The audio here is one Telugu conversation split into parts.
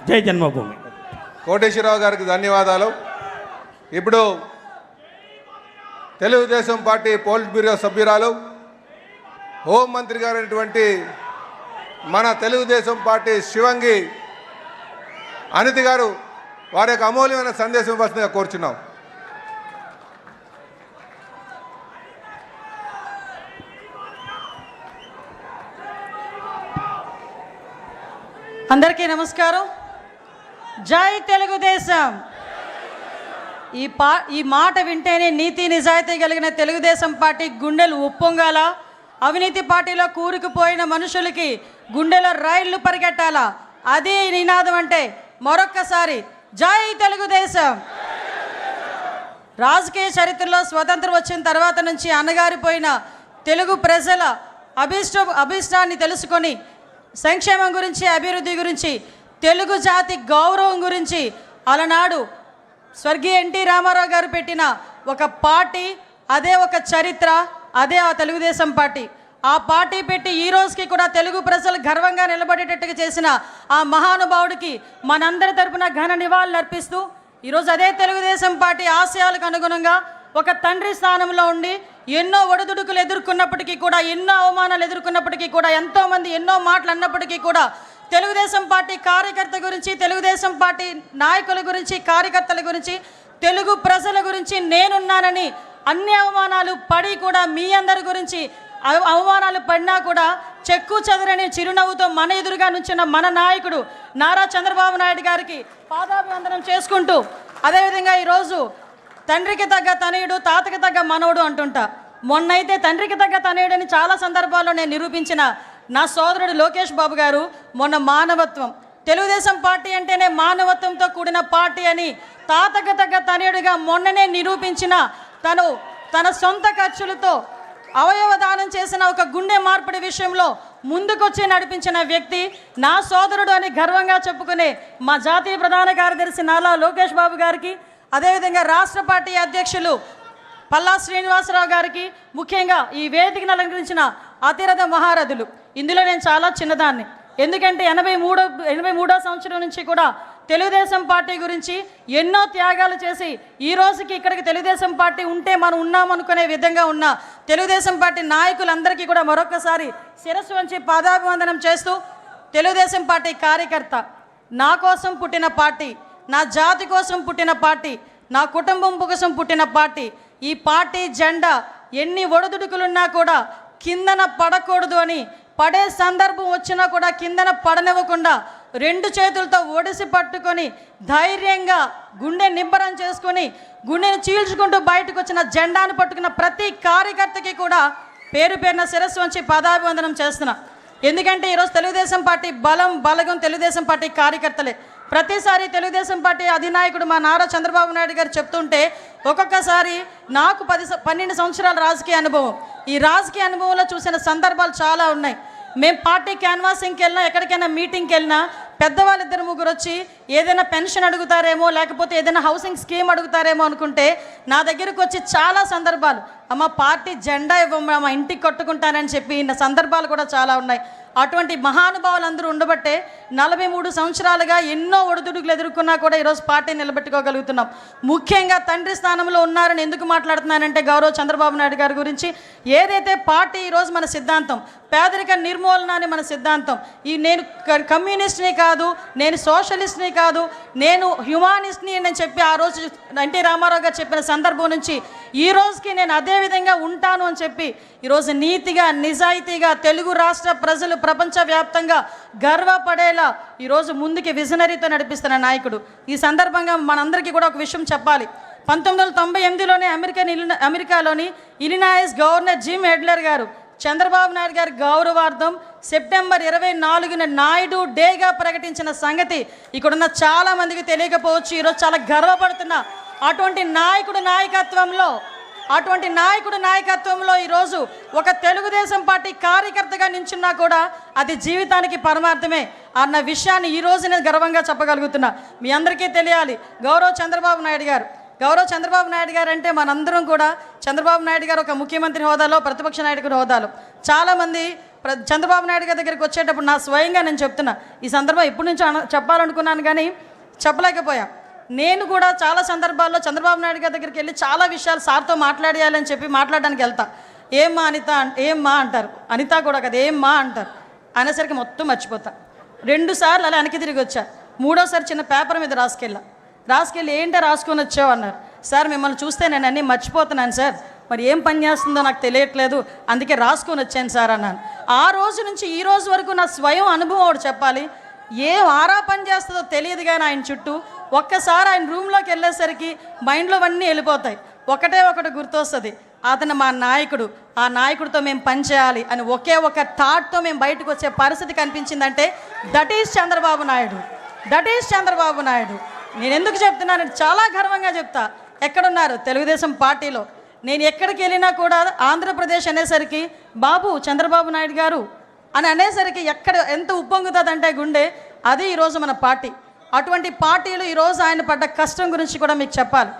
జై జన్మభూమి. కోటేశ్వరరావు గారికి ధన్యవాదాలు. ఇప్పుడు తెలుగుదేశం పార్టీ పోలిట్ బ్యూరో సభ్యురాలు, హోంమంత్రి గారైనటువంటి మన తెలుగుదేశం పార్టీ శివంగి అనితి గారు వారి యొక్క అమూల్యమైన సందేశం ఇవ్వాల్సిందిగా కోరుచున్నాం. అందరికీ నమస్కారం. జై తెలుగుదేశం. ఈ మాట వింటేనే నీతి నిజాయితీ కలిగిన తెలుగుదేశం పార్టీ గుండెలు ఉప్పొంగాల, అవినీతి పార్టీలో కూరుకుపోయిన మనుషులకి గుండెలో రైళ్లు పరిగెట్టాలా. అది నినాదం అంటే మరొక్కసారి జై తెలుగుదేశం. రాజకీయ చరిత్రలో స్వతంత్రం వచ్చిన తర్వాత నుంచి అణగారిపోయిన తెలుగు ప్రజల అభిష్టాన్ని తెలుసుకొని సంక్షేమం గురించి, అభివృద్ధి గురించి, తెలుగు జాతి గౌరవం గురించి అలనాడు స్వర్గీయ ఎన్టీ రామారావు గారు పెట్టిన ఒక పార్టీ, అదే ఒక చరిత్ర, అదే ఆ తెలుగుదేశం పార్టీ. ఆ పార్టీ పెట్టి ఈ రోజుకి కూడా తెలుగు ప్రజలు గర్వంగా నిలబడేటట్టుగా చేసిన ఆ మహానుభావుడికి మనందరి తరపున ఘన నివాళులు అర్పిస్తూ ఈరోజు అదే తెలుగుదేశం పార్టీ ఆశయాలకు అనుగుణంగా ఒక తండ్రి స్థానంలో ఉండి ఎన్నో ఒడిదుడుకులు ఎదుర్కొన్నప్పటికీ కూడా, ఎన్నో అవమానాలు ఎదుర్కొన్నప్పటికీ కూడా, ఎంతోమంది ఎన్నో మాటలు అన్నప్పటికీ కూడా తెలుగుదేశం పార్టీ కార్యకర్త గురించి, తెలుగుదేశం పార్టీ నాయకుల గురించి, కార్యకర్తల గురించి, తెలుగు ప్రజల గురించి నేనున్నానని అన్ని అవమానాలు పడి కూడా మీ అందరి గురించి అవమానాలు పడినా కూడా చెక్కు చెదరని చిరునవ్వుతో మన ఎదురుగా నుంచిన మన నాయకుడు నారా చంద్రబాబు నాయుడు గారికి పాదాభివందనం చేసుకుంటూ, అదేవిధంగా ఈరోజు తండ్రికి తగ్గ తనయుడు, తాతకి తగ్గ మనవడు అంటుంటా. మొన్నైతే తండ్రికి తగ్గ తనయుడని చాలా సందర్భాల్లో నేను నిరూపించిన నా సోదరుడు లోకేష్ బాబు గారు మొన్న మానవత్వం, తెలుగుదేశం పార్టీ అంటేనే మానవత్వంతో కూడిన పార్టీ అని తాతకు తగ్గ తనయుడిగా మొన్ననే నిరూపించిన తన సొంత ఖర్చులతో అవయవ దానం చేసిన ఒక గుండె మార్పిడి విషయంలో ముందుకొచ్చి నడిపించిన వ్యక్తి నా సోదరుడు అని గర్వంగా చెప్పుకునే మా జాతీయ ప్రధాన కార్యదర్శి నాలా లోకేష్ బాబు గారికి, అదేవిధంగా రాష్ట్ర పార్టీ అధ్యక్షులు పల్లా శ్రీనివాసరావు గారికి, ముఖ్యంగా ఈ వేదికను అలంకరించిన అతిరథ మహారథులు. ఇందులో నేను చాలా చిన్నదాన్ని, ఎందుకంటే 83వ సంవత్సరం నుంచి కూడా తెలుగుదేశం పార్టీ గురించి ఎన్నో త్యాగాలు చేసి ఈ రోజుకి ఇక్కడికి తెలుగుదేశం పార్టీ ఉంటే మనం ఉన్నామనుకునే విధంగా ఉన్న తెలుగుదేశం పార్టీ నాయకులందరికీ కూడా మరొకసారి శిరస్సు వంచి పాదాభివందనం చేస్తూ, తెలుగుదేశం పార్టీ కార్యకర్త, నా కోసం పుట్టిన పార్టీ, నా జాతి కోసం పుట్టిన పార్టీ, నా కుటుంబం కోసం పుట్టిన పార్టీ. ఈ పార్టీ జెండా ఎన్ని ఒడిదుడుకులున్నా కూడా కిందన పడకూడదు అని, పడే సందర్భం వచ్చినా కూడా కిందన పడనివ్వకుండా 2 చేతులతో ఒడిసి పట్టుకొని ధైర్యంగా గుండె నిబ్బరం చేసుకొని గుండెని చీల్చుకుంటూ బయటకు వచ్చిన జెండాను పట్టుకున్న ప్రతి కార్యకర్తకి కూడా పేరు పేరున శిరస్సు వంచి పాదాభివందనం చేస్తున్నా. ఎందుకంటే ఈరోజు తెలుగుదేశం పార్టీ బలగం తెలుగుదేశం పార్టీ కార్యకర్తలే. ప్రతిసారి తెలుగుదేశం పార్టీ అధినాయకుడు మా నారా చంద్రబాబు నాయుడు గారు చెప్తుంటే ఒక్కొక్కసారి నాకు 12 సంవత్సరాల రాజకీయ అనుభవం, ఈ రాజకీయ అనుభవంలో చూసిన సందర్భాలు చాలా ఉన్నాయి. మేము పార్టీ క్యాన్వాసింగ్కి వెళ్ళినా, ఎక్కడికైనా మీటింగ్కి వెళ్ళినా పెద్దవాళ్ళు 2-3 వచ్చి ఏదైనా పెన్షన్ అడుగుతారేమో, లేకపోతే ఏదైనా హౌసింగ్ స్కీమ్ అడుగుతారేమో అనుకుంటే నా దగ్గరకు వచ్చి చాలా సందర్భాలు, అమ్మ పార్టీ జెండా ఇవ్వమ్మా, మా ఇంటికి కట్టుకుంటానని చెప్పి ఇన్న సందర్భాలు కూడా చాలా ఉన్నాయి. అటువంటి మహానుభావులందరూ ఉండబట్టే 43 సంవత్సరాలుగా ఎన్నో ఒడిదుడుకులు ఎదుర్కొన్నా కూడా ఈరోజు పార్టీ నిలబెట్టుకోగలుగుతున్నాం. ముఖ్యంగా తండ్రి స్థానంలో ఉన్నారని ఎందుకు మాట్లాడుతున్నానంటే గౌరవ చంద్రబాబు నాయుడు గారి గురించి. ఏదైతే పార్టీ ఈరోజు మన సిద్ధాంతం పేదరిక నిర్మూలన అని మన సిద్ధాంతం. నేను కమ్యూనిస్ట్ని కాదు, నేను సోషలిస్ట్ని కాదు, నేను హ్యుమానిస్ట్ని అని చెప్పి ఆ రోజు ఎన్టీ రామారావు గారు చెప్పిన సందర్భం నుంచి ఈ రోజుకి నేను అదే విధంగా ఉంటాను అని చెప్పి ఈరోజు నీతిగా, నిజాయితీగా తెలుగు రాష్ట్ర ప్రజలు ప్రపంచవ్యాప్తంగా గర్వపడేలా ఈరోజు ముందుకి విజనరీతో నడిపిస్తున్న నాయకుడు. ఈ సందర్భంగా మనందరికీ కూడా ఒక విషయం చెప్పాలి. 1998లోనే అమెరికాలోని ఇలినాయిస్ గవర్నర్ జిమ్ హెడ్లర్ గారు చంద్రబాబు నాయుడు గారి గౌరవార్థం సెప్టెంబర్ 24న నాయుడు డేగా ప్రకటించిన సంగతి ఇక్కడున్న చాలా మందికి తెలియకపోవచ్చు. ఈరోజు చాలా గర్వపడుతున్న అటువంటి నాయకుడు నాయకత్వంలో ఈరోజు ఒక తెలుగుదేశం పార్టీ కార్యకర్తగా నించున్నా కూడా అది జీవితానికి పరమార్థమే అన్న విషయాన్ని ఈరోజు నేను గర్వంగా చెప్పగలుగుతున్నా. మీ అందరికీ తెలియాలి, గౌరవ చంద్రబాబు నాయుడు గారు అంటే మనందరం కూడా చంద్రబాబు నాయుడు గారు ఒక ముఖ్యమంత్రి హోదాలో, ప్రతిపక్ష నాయకుడి హోదాలో చాలామంది చంద్రబాబు నాయుడు గారి దగ్గరికి వచ్చేటప్పుడు నా స్వయంగా నేను చెప్తున్నా, ఈ సందర్భం ఎప్పటి నుంచో చెప్పాలనుకున్నాను కానీ చెప్పలేకపోయా. నేను కూడా చాలా సందర్భాల్లో చంద్రబాబు నాయుడు గారి దగ్గరికి వెళ్ళి చాలా విషయాలు సార్తో మాట్లాడేయాలని చెప్పి మాట్లాడడానికి వెళ్తా. ఏమ్మా అనిత, ఏమ్మా అంటారు, అనిత కూడా కదా ఏమ్మా అంటారు, అనేసరికి మొత్తం మర్చిపోతా. 2 సార్లు అలా వెనక్కి తిరిగి వచ్చా. 3వసారి చిన్న పేపర్ మీద రాసుకెళ్ళి ఏంటో రాసుకొని వచ్చావు అన్నారు. సార్ మిమ్మల్ని చూస్తే నేను అన్నీ మర్చిపోతున్నాను సార్, మరి ఏం పని చేస్తుందో నాకు తెలియట్లేదు, అందుకే రాసుకొని వచ్చాను సార్ అన్నాను. ఆ రోజు నుంచి ఈ రోజు వరకు నా స్వయం అనుభవం ఒకటి చెప్పాలి. ఏం ఆరా పని చేస్తుందో తెలియదు కానీ ఆయన చుట్టూ ఒక్కసారి ఆయన రూమ్లోకి వెళ్ళేసరికి మైండ్లో అన్నీ వెళ్ళిపోతాయి. ఒకటి గుర్తొస్తుంది, అతను మా నాయకుడు, ఆ నాయకుడితో మేము పనిచేయాలి అని ఒకే ఒక థాట్తో మేము బయటకు వచ్చే పరిస్థితి కనిపించిందంటే దట్ ఈజ్ చంద్రబాబు నాయుడు. నేను ఎందుకు చెప్తున్నాను, చాలా గర్వంగా చెప్తా. ఎక్కడున్నారు తెలుగుదేశం పార్టీలో, నేను ఎక్కడికి వెళ్ళినా కూడా ఆంధ్రప్రదేశ్ అనేసరికి బాబు చంద్రబాబు నాయుడు గారు అని అనేసరికి ఎంత ఉప్పొంగుతుందంటే గుండె, అది ఈరోజు మన పార్టీ. అటువంటి పార్టీలు ఈరోజు ఆయన పడ్డ కష్టం గురించి కూడా మీకు చెప్పాలి.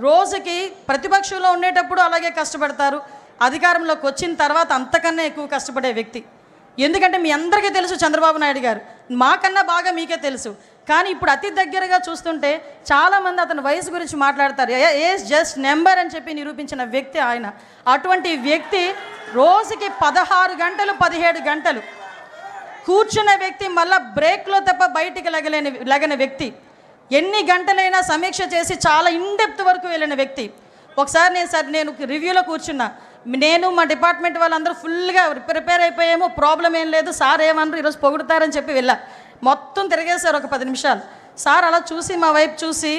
రోజుకి ప్రతిపక్షంలో ఉండేటప్పుడు అలాగే కష్టపడతారు, అధికారంలోకి వచ్చిన తర్వాత అంతకన్నా ఎక్కువ కష్టపడే వ్యక్తి. ఎందుకంటే మీ అందరికీ తెలుసు చంద్రబాబు నాయుడు గారు, మాకన్నా బాగా మీకే తెలుసు. కానీ ఇప్పుడు అతి దగ్గరగా చూస్తుంటే చాలామంది అతని వయసు గురించి మాట్లాడతారు. ఏజ్ జస్ట్ నెంబర్ అని చెప్పి నిరూపించిన వ్యక్తి ఆయన. అటువంటి వ్యక్తి రోజుకి 16 గంటలు 17 గంటలు కూర్చున్న వ్యక్తి, మళ్ళీ బ్రేక్లో తప్ప బయటికి లగని వ్యక్తి, ఎన్ని గంటలైనా సమీక్ష చేసి చాలా ఇన్డెప్త్ వరకు వెళ్ళిన వ్యక్తి. ఒకసారి నేను రివ్యూలో కూర్చున్నా, నేను మా డిపార్ట్మెంట్ వాళ్ళందరూ ఫుల్గా ప్రిపేర్ అయిపోయాము, ప్రాబ్లం ఏం లేదు, సార్ ఏమన్నారు ఈరోజు పొగుడుతారని చెప్పి వెళ్ళా. మొత్తం తిరిగేశారు ఒక 10 నిమిషాలు. సార్ అలా చూసి మా వైపు చూసి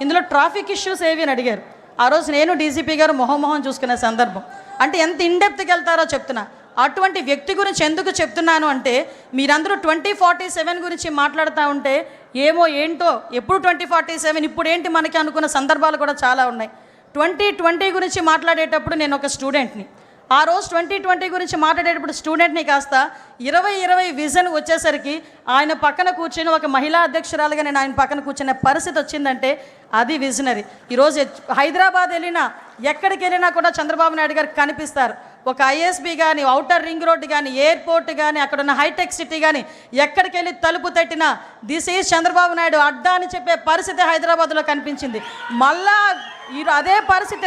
ఇందులో ట్రాఫిక్ ఇష్యూస్ ఏవి అని అడిగారు. ఆ రోజు నేను డీజీపీ గారు మొహం చూసుకునే సందర్భం. అంటే ఎంత ఇన్డెప్త్కి వెళ్తారో చెప్తున్నా. అటువంటి వ్యక్తి గురించి ఎందుకు చెప్తున్నాను అంటే, మీరందరూ 2047 గురించి మాట్లాడుతూ ఉంటే ఏంటో ఎప్పుడు 2047 ఇప్పుడు ఏంటి మనకి అనుకున్న సందర్భాలు కూడా చాలా ఉన్నాయి. 2020 గురించి మాట్లాడేటప్పుడు నేను ఒక స్టూడెంట్ని, ఆ రోజు 2020 గురించి మాట్లాడేటప్పుడు స్టూడెంట్ని కాస్త 2020 విజన్ వచ్చేసరికి ఆయన పక్కన కూర్చొని ఒక మహిళా అధ్యక్షురాలుగా నేను ఆయన పక్కన కూర్చునే పరిస్థితి వచ్చిందంటే అది విజనరీ. ఈరోజు హైదరాబాద్ వెళ్ళినా ఎక్కడికి వెళ్ళినా కూడా చంద్రబాబు నాయుడు గారికి కనిపిస్తారు. ఒక ఐఎస్బీ కానీ, ఔటర్ రింగ్ రోడ్డు కానీ, ఎయిర్పోర్ట్ కానీ, అక్కడ ఉన్న హైటెక్ సిటీ కానీ, ఎక్కడికి వెళ్ళి తలుపు తట్టినా దిస్ ఈజ్ చంద్రబాబు నాయుడు అడ్డా అని చెప్పే పరిస్థితి హైదరాబాద్లో కనిపించింది. మళ్ళా అదే పరిస్థితి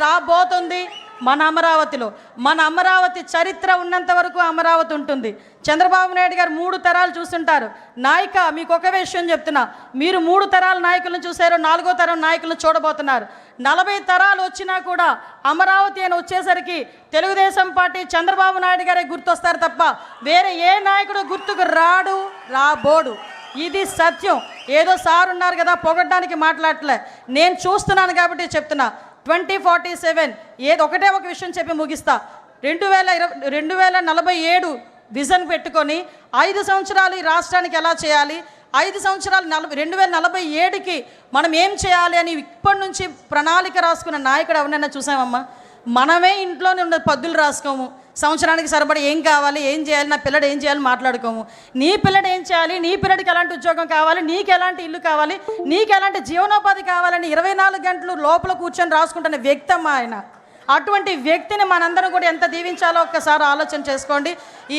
రాబోతుంది మన అమరావతిలో. మన అమరావతి చరిత్ర ఉన్నంత వరకు అమరావతి ఉంటుంది. చంద్రబాబు నాయుడు గారు 3 తరాలు చూస్తుంటారు. నాయక మీకు ఒక విషయం చెప్తున్నా, మీరు 3 తరాల నాయకులను చూశారు, 4వ తరం నాయకులను చూడబోతున్నారు. 40 తరాలు వచ్చినా కూడా అమరావతి అని వచ్చేసరికి తెలుగుదేశం పార్టీ చంద్రబాబు నాయుడు గారే గుర్తొస్తారు తప్ప వేరే ఏ నాయకుడు గుర్తుకు రాబోడు. ఇది సత్యం. ఏదో సార్ ఉన్నారు కదా పొగడ్డానికి మాట్లాడలే, నేను చూస్తున్నాను కాబట్టి చెప్తున్నా. 2047 ఒకటే ఒక విషయం చెప్పి ముగిస్తా. 2047 విజన్ పెట్టుకొని 5 సంవత్సరాలు ఈ రాష్ట్రానికి ఎలా చేయాలి, 5 సంవత్సరాలు 2047కి మనం ఏం చేయాలి అని ఇప్పటి నుంచి ప్రణాళిక రాసుకున్న నాయకుడు ఎవరినైనా చూసామమ్మా? మనమే ఇంట్లోనే ఉన్న పద్దులు రాసుకోము, సంవత్సరానికి సరిపడి ఏం కావాలి, ఏం చేయాలి, నా పిల్లడు ఏం చేయాలి మాట్లాడుకోము. నీ పిల్లడు ఏం చేయాలి, నీ పిల్లడికి ఎలాంటి ఉద్యోగం కావాలి, నీకు ఎలాంటి ఇల్లు కావాలి, నీకు ఎలాంటి జీవనోపాధి కావాలని 24 గంటలు లోపల కూర్చొని రాసుకుంటున్న వ్యక్తి అమ్మా ఆయన. అటువంటి వ్యక్తిని మనందరం కూడా ఎంత దీవించాలో ఒక్కసారి ఆలోచన చేసుకోండి. ఈ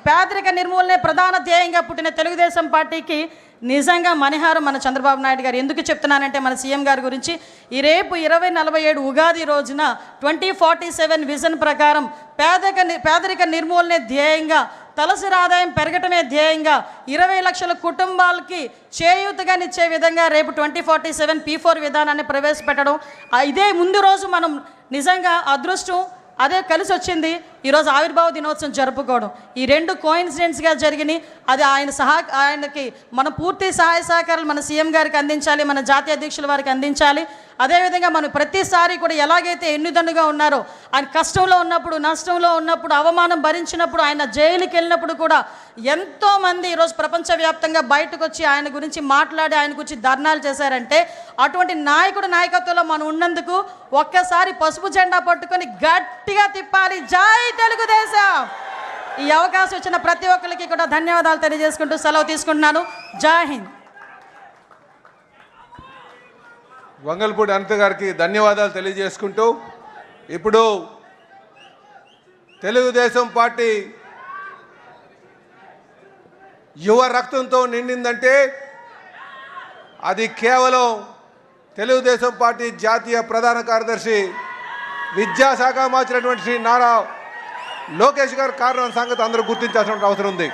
పేదరిక నిర్మూలనే ప్రధాన ధ్యేయంగా పుట్టిన తెలుగుదేశం పార్టీకి నిజంగా మణిహారం మన చంద్రబాబు నాయుడు గారు. ఎందుకు చెప్తున్నానంటే మన సీఎం గారి గురించి, ఈ రేపు 2047 ఉగాది రోజున 2047 విజన్ ప్రకారం పేదరిక నిర్మూలనే ధ్యేయంగా, తలసరి ఆదాయం పెరగటమే ధ్యేయంగా 20 లక్షల కుటుంబాలకి చేయూతగానిచ్చే విధంగా రేపు 2047 P4 విధానాన్ని ప్రవేశపెట్టడం, ఇదే ముందు రోజు మనం నిజంగా అదృష్టం అదే కలిసి వచ్చింది. ఈరోజు ఆవిర్భావ దినోత్సవం జరుపుకోవడం, ఈ 2 కోయిన్సిడెంట్స్గా జరిగినాయి. అది ఆయనకి మన పూర్తి సహాయ సహకారాలు మన సీఎం గారికి అందించాలి, మన జాతీయ అధ్యక్షుల వారికి అందించాలి. అదేవిధంగా మనం ప్రతిసారి కూడా ఎలాగైతే ఎన్నిదన్నుగా ఉన్నారో, ఆయన కష్టంలో ఉన్నప్పుడు, నష్టంలో ఉన్నప్పుడు, అవమానం భరించినప్పుడు, ఆయన జైలుకి వెళ్ళినప్పుడు కూడా ఎంతోమంది ఈరోజు ప్రపంచవ్యాప్తంగా బయటకు వచ్చి ఆయన గురించి మాట్లాడి ఆయన గురించి ధర్నాలు చేశారంటే, అటువంటి నాయకత్వంలో మనం ఉన్నందుకు ఒక్కసారి పసుపు జెండా పట్టుకొని గట్టిగా తిప్పాలి. జై తెలుగుదేశం. ఈ అవకాశం ఇచ్చిన ప్రతి ఒక్కరికి కూడా ధన్యవాదాలు తెలియజేసుకుంటూ సెలవు తీసుకుంటున్నాను. జై హింద్. వంగల్పూడి అనిత గారికి ధన్యవాదాలు తెలియజేసుకుంటూ ఇప్పుడు తెలుగుదేశం పార్టీ యువ రక్తంతో నిండిందంటే అది కేవలం తెలుగుదేశం పార్టీ జాతీయ ప్రధాన కార్యదర్శి విద్యాశాఖ మార్చినటువంటి శ్రీ నారా లోకేష్ గారు కారణం సంగతి అందరూ గుర్తించాల్సిన అవసరం ఉంది.